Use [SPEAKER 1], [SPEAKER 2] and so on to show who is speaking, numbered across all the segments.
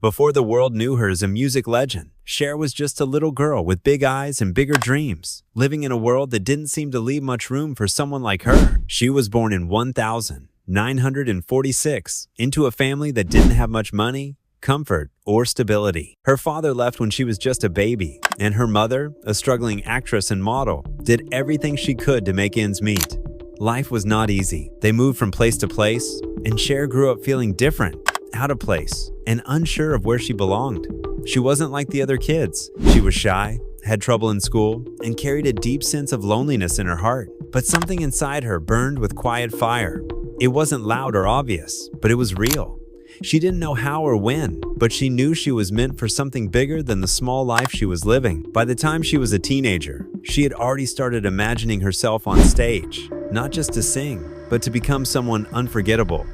[SPEAKER 1] Before the world knew her as a music legend, Cher was just a little girl with big eyes and bigger dreams, living in a world that didn't seem to leave much room for someone like her. She was born in 1946 into a family that didn't have much money, comfort, or stability. Her father left when she was just a baby, and her mother, a struggling actress and model, did everything she could to make ends meet. Life was not easy. They moved from place to place, and Cher grew up feeling different, out of place, and unsure of where she belonged. She wasn't like the other kids. She was shy, had trouble in school, and carried a deep sense of loneliness in her heart. But something inside her burned with quiet fire. It wasn't loud or obvious, but it was real. She didn't know how or when, but she knew she was meant for something bigger than the small life she was living. By the time she was a teenager, she had already started imagining herself on stage, not just to sing, but to become someone unforgettable.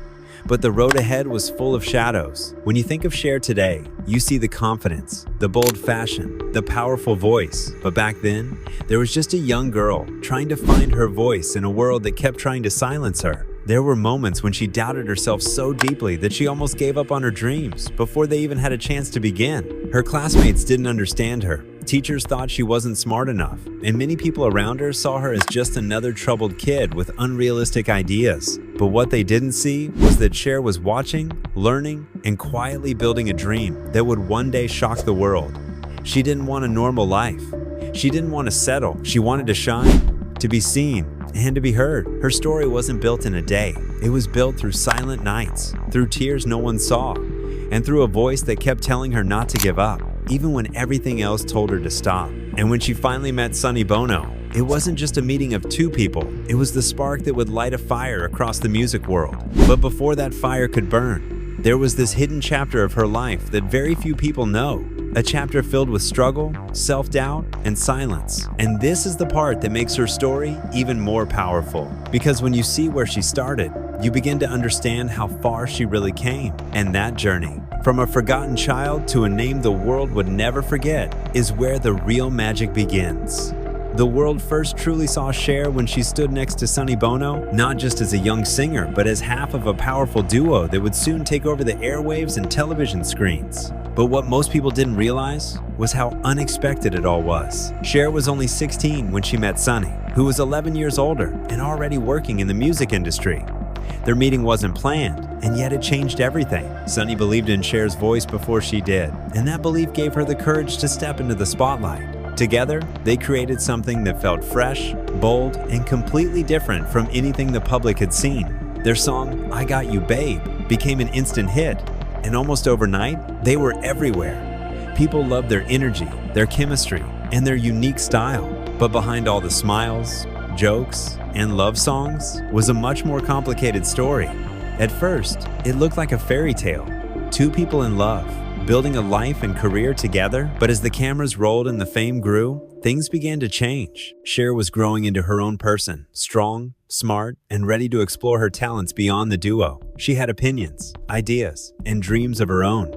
[SPEAKER 1] But the road ahead was full of shadows. When you think of Cher today, you see the confidence, the bold fashion, the powerful voice. But back then, there was just a young girl trying to find her voice in a world that kept trying to silence her. There were moments when she doubted herself so deeply that she almost gave up on her dreams before they even had a chance to begin. Her classmates didn't understand her. Teachers thought she wasn't smart enough, and many people around her saw her as just another troubled kid with unrealistic ideas. But what they didn't see was that Cher was watching, learning, and quietly building a dream that would one day shock the world. She didn't want a normal life. She didn't want to settle. She wanted to shine, to be seen, and to be heard. Her story wasn't built in a day. It was built through silent nights, through tears no one saw, and through a voice that kept telling her not to give up, even when everything else told her to stop. And when she finally met Sonny Bono, it wasn't just a meeting of two people. It was the spark that would light a fire across the music world. But before that fire could burn, there was this hidden chapter of her life that very few people know. A chapter filled with struggle, self-doubt, and silence. And this is the part that makes her story even more powerful. Because when you see where she started, you begin to understand how far she really came. And that journey, from a forgotten child to a name the world would never forget, is where the real magic begins. The world first truly saw Cher when she stood next to Sonny Bono, not just as a young singer, but as half of a powerful duo that would soon take over the airwaves and television screens. But what most people didn't realize was how unexpected it all was. Cher was only 16 when she met Sonny, who was 11 years older and already working in the music industry. Their meeting wasn't planned, and yet it changed everything. Sonny believed in Cher's voice before she did, and that belief gave her the courage to step into the spotlight. Together, they created something that felt fresh, bold, and completely different from anything the public had seen. Their song, "I Got You Babe," became an instant hit, and almost overnight, they were everywhere. People loved their energy, their chemistry, and their unique style. But behind all the smiles, jokes, and love songs was a much more complicated story. At first, it looked like a fairy tale. Two people in love, building a life and career together. But as the cameras rolled and the fame grew, things began to change. Cher was growing into her own person, strong, smart, and ready to explore her talents beyond the duo. She had opinions, ideas, and dreams of her own.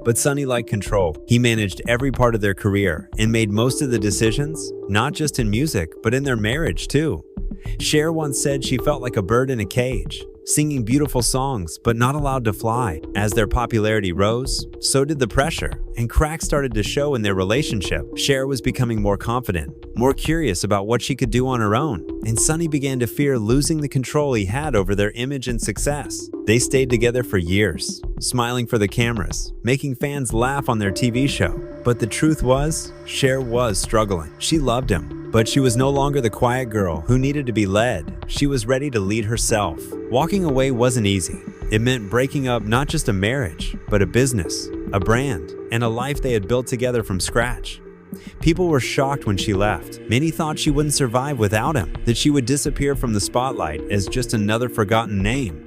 [SPEAKER 1] But Sonny liked control. He managed every part of their career and made most of the decisions, not just in music, but in their marriage too. Cher once said she felt like a bird in a cage, singing beautiful songs but not allowed to fly. As their popularity rose, so did the pressure, and cracks started to show in their relationship. Cher was becoming more confident, more curious about what she could do on her own, and Sonny began to fear losing the control he had over their image and success. They stayed together for years, smiling for the cameras, making fans laugh on their TV show. But the truth was, Cher was struggling. She loved him, but she was no longer the quiet girl who needed to be led. She was ready to lead herself. Walking away wasn't easy. It meant breaking up not just a marriage, but a business, a brand, and a life they had built together from scratch. People were shocked when she left. Many thought she wouldn't survive without him, that she would disappear from the spotlight as just another forgotten name.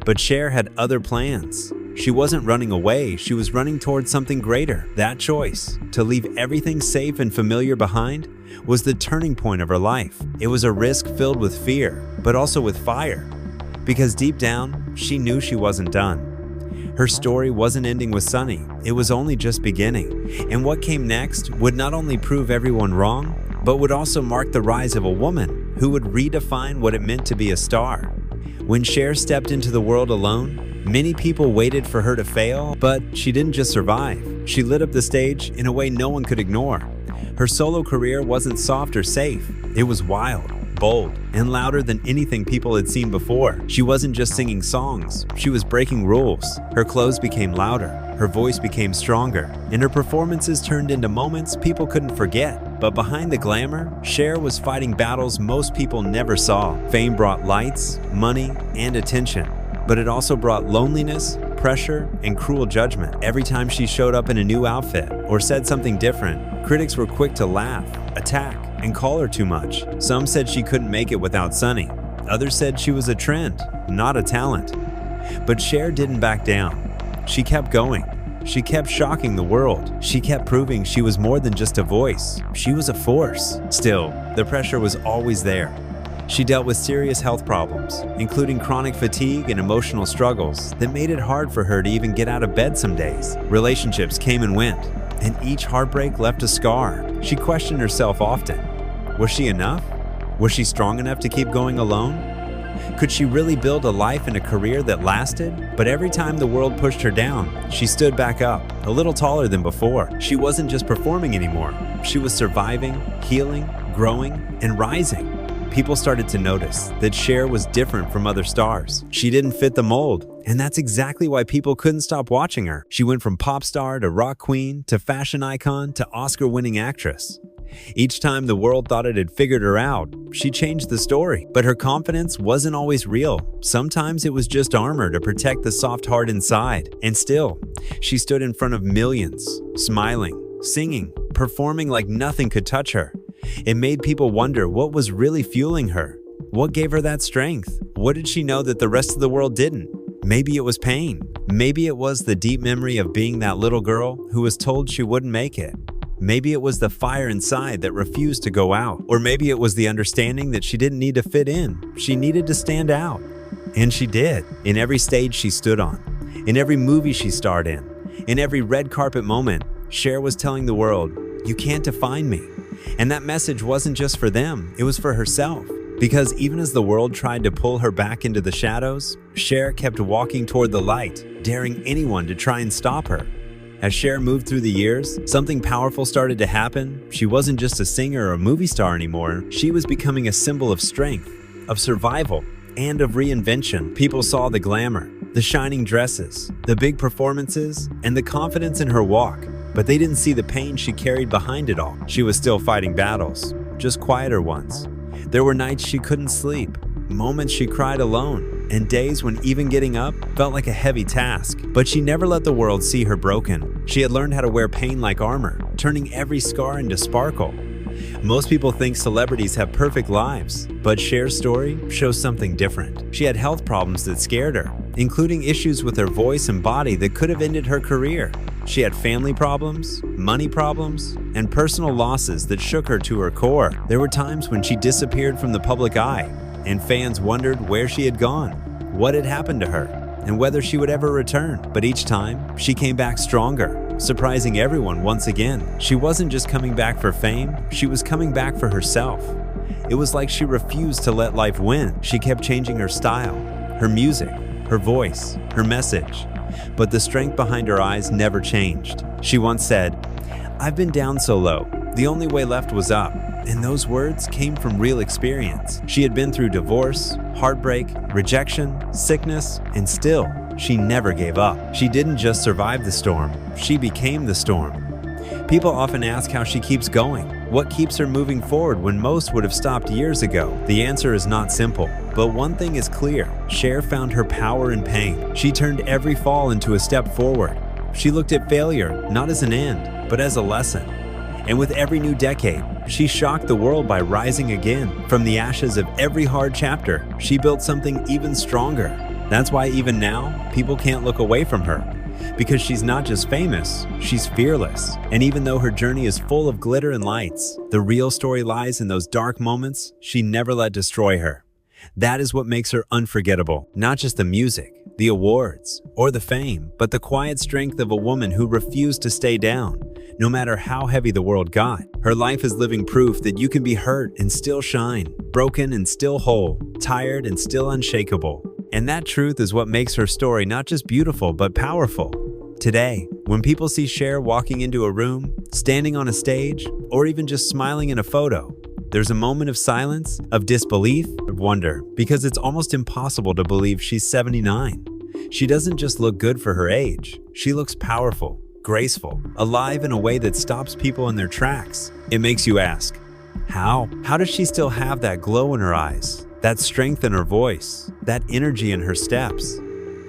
[SPEAKER 1] But Cher had other plans. She wasn't running away, she was running towards something greater. That choice, to leave everything safe and familiar behind, was the turning point of her life. It was a risk filled with fear, but also with fire. Because deep down, she knew she wasn't done. Her story wasn't ending with Sonny, it was only just beginning. And what came next would not only prove everyone wrong, but would also mark the rise of a woman who would redefine what it meant to be a star. When Cher stepped into the world alone, Many people waited for her to fail, but she didn't just survive. She lit up the stage in a way no one could ignore. Her solo career wasn't soft or safe. It was wild, bold, and louder than anything people had seen before. She wasn't just singing songs, she was breaking rules. Her clothes became louder, her voice became stronger, and her performances turned into moments people couldn't forget. But behind the glamour, Cher was fighting battles most people never saw. Fame brought lights, money, and attention, but it also brought loneliness, pressure, and cruel judgment. Every time she showed up in a new outfit or said something different, critics were quick to laugh, attack, and call her too much. Some said she couldn't make it without Sunny. Others said she was a trend, not a talent. But Cher didn't back down. She kept going. She kept shocking the world. She kept proving she was more than just a voice. She was a force. Still, the pressure was always there. She dealt with serious health problems, including chronic fatigue and emotional struggles that made it hard for her to even get out of bed some days. Relationships came and went, and each heartbreak left a scar. She questioned herself often. Was she enough? Was she strong enough to keep going alone? Could she really build a life and a career that lasted? But every time the world pushed her down, she stood back up, a little taller than before. She wasn't just performing anymore. She was surviving, healing, growing, and rising. People started to notice that Cher was different from other stars. She didn't fit the mold, and that's exactly why people couldn't stop watching her. She went from pop star to rock queen to fashion icon to Oscar-winning actress. Each time the world thought it had figured her out, she changed the story. But her confidence wasn't always real. Sometimes it was just armor to protect the soft heart inside. And still, she stood in front of millions, smiling, singing, performing like nothing could touch her. It made people wonder what was really fueling her. What gave her that strength? What did she know that the rest of the world didn't? Maybe it was pain. Maybe it was the deep memory of being that little girl who was told she wouldn't make it. Maybe it was the fire inside that refused to go out. Or maybe it was the understanding that she didn't need to fit in. She needed to stand out. And she did. In every stage she stood on, in every movie she starred in every red carpet moment, Cher was telling the world, "You can't define me." And that message wasn't just for them, it was for herself. Because even as the world tried to pull her back into the shadows, Cher kept walking toward the light, daring anyone to try and stop her. As Cher moved through the years, something powerful started to happen. She wasn't just a singer or a movie star anymore. She was becoming a symbol of strength, of survival, and of reinvention. People saw the glamour, the shining dresses, the big performances, and the confidence in her walk. But they didn't see the pain she carried behind it all. She was still fighting battles, just quieter ones. There were nights she couldn't sleep, moments she cried alone, and days when even getting up felt like a heavy task. But she never let the world see her broken. She had learned how to wear pain like armor, turning every scar into sparkle. Most people think celebrities have perfect lives, but Cher's story shows something different. She had health problems that scared her, including issues with her voice and body that could have ended her career. She had family problems, money problems, and personal losses that shook her to her core. There were times when she disappeared from the public eye, and fans wondered where she had gone, what had happened to her, and whether she would ever return. But each time, she came back stronger, surprising everyone once again. She wasn't just coming back for fame, she was coming back for herself. It was like she refused to let life win. She kept changing her style, her music, her voice, her message. But the strength behind her eyes never changed. She once said, "I've been down so low, the only way left was up." And those words came from real experience. She had been through divorce, heartbreak, rejection, sickness, and still, she never gave up. She didn't just survive the storm, she became the storm. People often ask how she keeps going. What keeps her moving forward when most would have stopped years ago? The answer is not simple, but one thing is clear. Cher found her power in pain. She turned every fall into a step forward. She looked at failure not as an end, but as a lesson. And with every new decade, she shocked the world by rising again. From the ashes of every hard chapter, she built something even stronger. That's why even now, people can't look away from her. Because she's not just famous, she's fearless. And even though her journey is full of glitter and lights, the real story lies in those dark moments she never let destroy her. That is what makes her unforgettable. Not just the music, the awards, or the fame, but the quiet strength of a woman who refused to stay down, no matter how heavy the world got. Her life is living proof that you can be hurt and still shine, broken and still whole, tired and still unshakable. And that truth is what makes her story not just beautiful but powerful. Today, when people see Cher walking into a room, standing on a stage, or even just smiling in a photo, there's a moment of silence, of disbelief, of wonder, because it's almost impossible to believe she's 79. She doesn't just look good for her age, she looks powerful, graceful, alive in a way that stops people in their tracks. It makes you ask, how? How does she still have that glow in her eyes, that strength in her voice, that energy in her steps?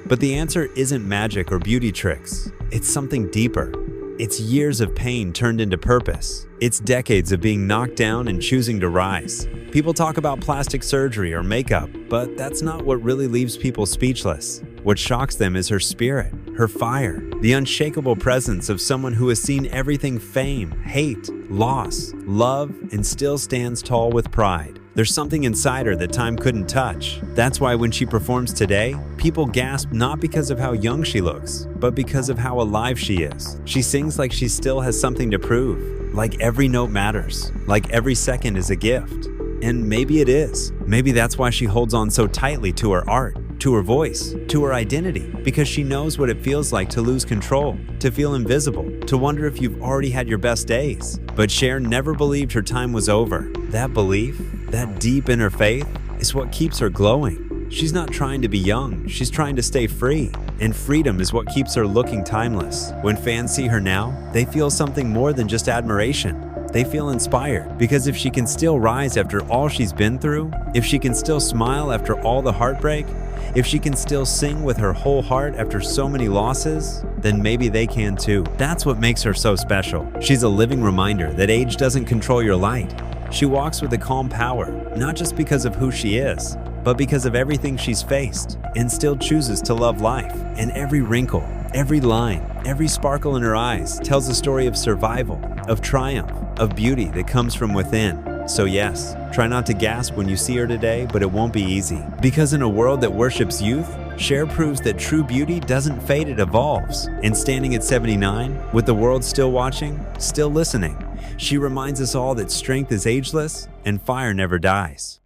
[SPEAKER 1] But the answer isn't magic or beauty tricks. It's something deeper. It's years of pain turned into purpose. It's decades of being knocked down and choosing to rise. People talk about plastic surgery or makeup, but that's not what really leaves people speechless. What shocks them is her spirit, her fire, the unshakable presence of someone who has seen everything: fame, hate, loss, love, and still stands tall with pride. There's something inside her that time couldn't touch. That's why when she performs today, people gasp not because of how young she looks, but because of how alive she is. She sings like she still has something to prove, like every note matters, like every second is a gift. And maybe it is. Maybe that's why she holds on so tightly to her art, to her voice, to her identity, because she knows what it feels like to lose control, to feel invisible, to wonder if you've already had your best days. But Cher never believed her time was over. That belief, that deep inner faith, is what keeps her glowing. She's not trying to be young, she's trying to stay free. And freedom is what keeps her looking timeless. When fans see her now, they feel something more than just admiration. They feel inspired, because if she can still rise after all she's been through, if she can still smile after all the heartbreak, if she can still sing with her whole heart after so many losses, then maybe they can too. That's what makes her so special. She's a living reminder that age doesn't control your light. She walks with a calm power, not just because of who she is, but because of everything she's faced, and still chooses to love life. And every wrinkle, every line, every sparkle in her eyes tells a story of survival, of triumph, of beauty that comes from within. So yes, try not to gasp when you see her today, but it won't be easy. Because in a world that worships youth, Cher proves that true beauty doesn't fade, it evolves. And standing at 79, with the world still watching, still listening, she reminds us all that strength is ageless and fire never dies.